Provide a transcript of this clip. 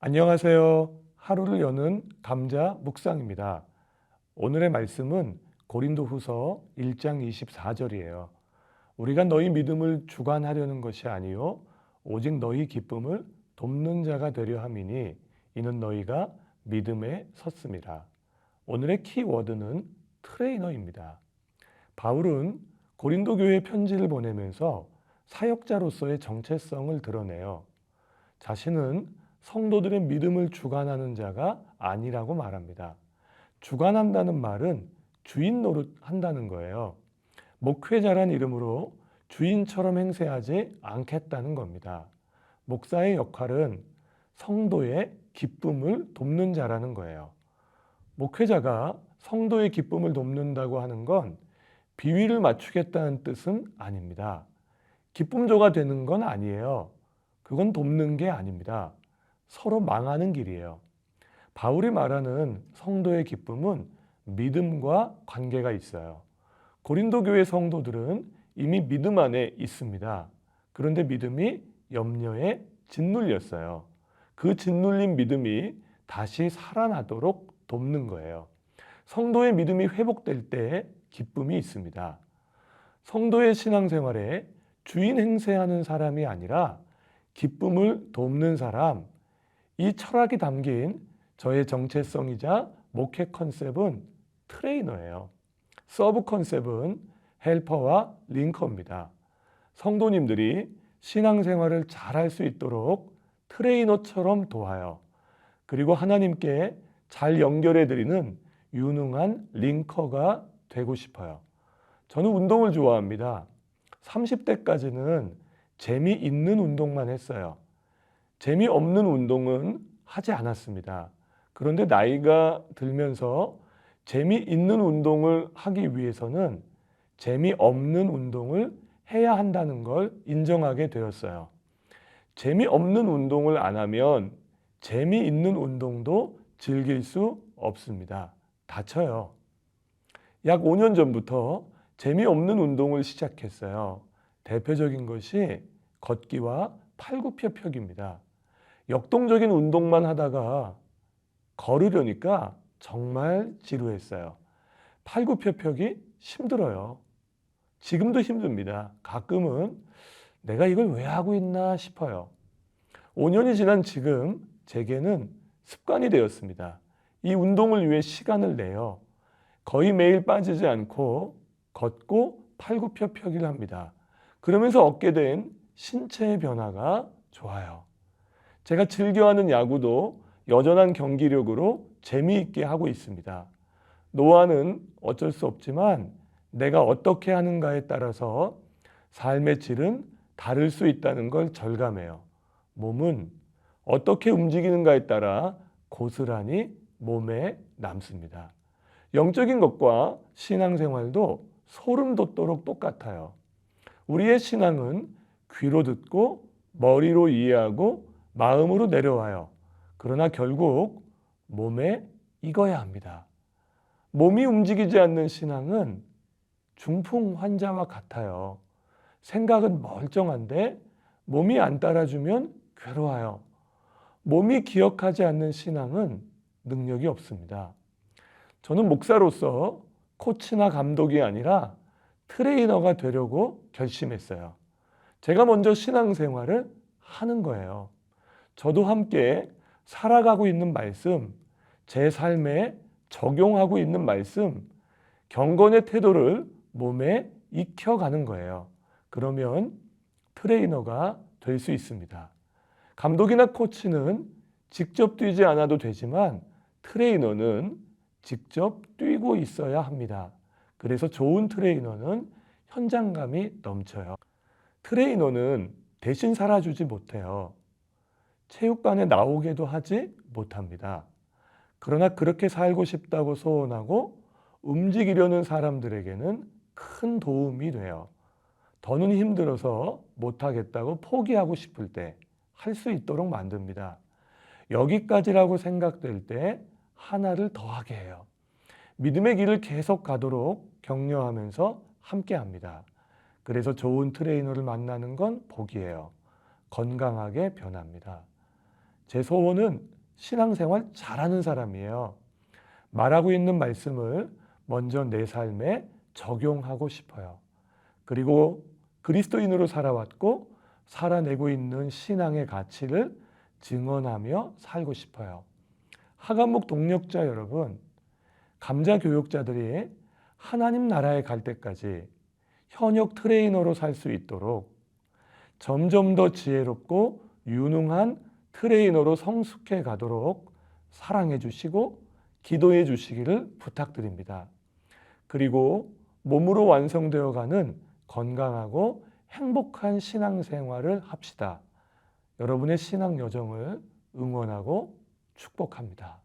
안녕하세요. 하루를 여는 감자 묵상입니다. 오늘의 말씀은 고린도후서 1장 24절이에요. 우리가 너희 믿음을 주관하려는 것이 아니요 오직 너희 기쁨을 돕는 자가 되려 함이니 이는 너희가 믿음에 섰음이라. 오늘의 키워드는 트레이너입니다. 바울은 고린도 교회에 편지를 보내면서 사역자로서의 정체성을 드러내요. 자신은 성도들의 믿음을 주관하는 자가 아니라고 말합니다. 주관한다는 말은 주인 노릇한다는 거예요. 목회자란 이름으로 주인처럼 행세하지 않겠다는 겁니다. 목사의 역할은 성도의 기쁨을 돕는 자라는 거예요. 목회자가 성도의 기쁨을 돕는다고 하는 건 비위를 맞추겠다는 뜻은 아닙니다. 기쁨조가 되는 건 아니에요. 그건 돕는 게 아닙니다. 서로 망하는 길이에요. 바울이 말하는 성도의 기쁨은 믿음과 관계가 있어요. 고린도 교회 성도들은 이미 믿음 안에 있습니다. 그런데 믿음이 염려에 짓눌렸어요. 그 짓눌린 믿음이 다시 살아나도록 돕는 거예요. 성도의 믿음이 회복될 때 기쁨이 있습니다. 성도의 신앙생활에 주인 행세하는 사람이 아니라 기쁨을 돕는 사람, 이 철학이 담긴 저의 정체성이자 목회 컨셉은 트레이너예요. 서브 컨셉은 헬퍼와 링커입니다. 성도님들이 신앙생활을 잘할 수 있도록 트레이너처럼 도와요. 그리고 하나님께 잘 연결해드리는 유능한 링커가 되고 싶어요. 저는 운동을 좋아합니다. 30대까지는 재미있는 운동만 했어요. 재미없는 운동은 하지 않았습니다. 그런데 나이가 들면서 재미있는 운동을 하기 위해서는 재미없는 운동을 해야 한다는 걸 인정하게 되었어요. 재미없는 운동을 안 하면 재미있는 운동도 즐길 수 없습니다. 다쳐요. 약 5년 전부터 재미없는 운동을 시작했어요. 대표적인 것이 걷기와 팔굽혀펴기입니다. 역동적인 운동만 하다가 걸으려니까 정말 지루했어요. 팔굽혀펴기 힘들어요. 지금도 힘듭니다. 가끔은 내가 이걸 왜 하고 있나 싶어요. 5년이 지난 지금 제게는 습관이 되었습니다. 이 운동을 위해 시간을 내요. 거의 매일 빠지지 않고 걷고 팔굽혀펴기를 합니다. 그러면서 얻게 된 신체의 변화가 좋아요. 제가 즐겨하는 야구도 여전한 경기력으로 재미있게 하고 있습니다. 노화는 어쩔 수 없지만 내가 어떻게 하는가에 따라서 삶의 질은 다를 수 있다는 걸 절감해요. 몸은 어떻게 움직이는가에 따라 고스란히 몸에 남습니다. 영적인 것과 신앙생활도 소름 돋도록 똑같아요. 우리의 신앙은 귀로 듣고 머리로 이해하고 마음으로 내려와요. 그러나 결국 몸에 익어야 합니다. 몸이 움직이지 않는 신앙은 중풍 환자와 같아요. 생각은 멀쩡한데 몸이 안 따라주면 괴로워요. 몸이 기억하지 않는 신앙은 능력이 없습니다. 저는 목사로서 코치나 감독이 아니라 트레이너가 되려고 결심했어요. 제가 먼저 신앙생활을 하는 거예요. 저도 함께 살아가고 있는 말씀, 제 삶에 적용하고 있는 말씀, 경건의 태도를 몸에 익혀가는 거예요. 그러면 트레이너가 될 수 있습니다. 감독이나 코치는 직접 뛰지 않아도 되지만 트레이너는 직접 뛰고 있어야 합니다. 그래서 좋은 트레이너는 현장감이 넘쳐요. 트레이너는 대신 살아주지 못해요. 체육관에 나오게도 하지 못합니다. 그러나 그렇게 살고 싶다고 소원하고 움직이려는 사람들에게는 큰 도움이 돼요. 더는 힘들어서 못하겠다고 포기하고 싶을 때 할 수 있도록 만듭니다. 여기까지라고 생각될 때 하나를 더하게 해요. 믿음의 길을 계속 가도록 격려하면서 함께합니다. 그래서 좋은 트레이너를 만나는 건 복이에요. 건강하게 변합니다. 제 소원은 신앙생활 잘하는 사람이에요. 말하고 있는 말씀을 먼저 내 삶에 적용하고 싶어요. 그리고 그리스도인으로 살아왔고 살아내고 있는 신앙의 가치를 증언하며 살고 싶어요. 하간목 동력자 여러분, 감자 교육자들이 하나님 나라에 갈 때까지 현역 트레이너로 살 수 있도록 점점 더 지혜롭고 유능한 트레이너로 성숙해 가도록 사랑해 주시고 기도해 주시기를 부탁드립니다. 그리고 몸으로 완성되어 가는 건강하고 행복한 신앙생활을 합시다. 여러분의 신앙 여정을 응원하고 축복합니다.